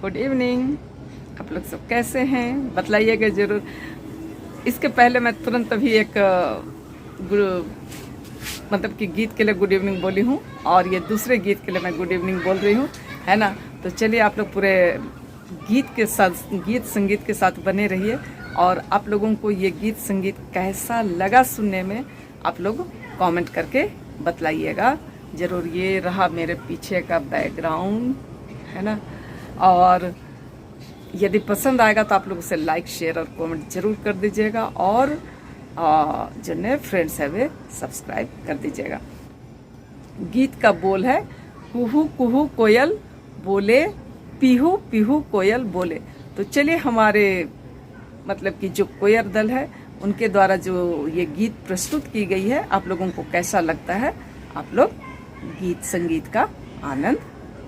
Good evening. आप लोग सब कैसे हैं बतलाइएगा ज़रूर। इसके पहले मैं तुरंत अभी एक मतलब कि गीत के लिए गुड इवनिंग बोली हूँ और ये दूसरे गीत के लिए मैं गुड इवनिंग बोल रही हूँ, है ना। तो चलिए आप लोग पूरे गीत संगीत के साथ बने रहिए और आप लोगों को ये गीत संगीत कैसा लगा सुनने में आप लोग कमेंट करके बतलाइएगा ज़रूर। ये रहा मेरे पीछे का बैकग्राउंड, है ना। और यदि पसंद आएगा तो आप लोग उसे लाइक शेयर और कमेंट जरूर कर दीजिएगा और जो नए फ्रेंड्स है वे सब्सक्राइब कर दीजिएगा। गीत का बोल है कुहू कुहू कोयल बोले, पीहू पीहू कोयल बोले। तो चलिए हमारे मतलब कि जो कोयर दल है उनके द्वारा जो ये गीत प्रस्तुत की गई है आप लोगों को कैसा लगता है, आप लोग गीत संगीत का आनंद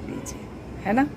लीजिए, है ना।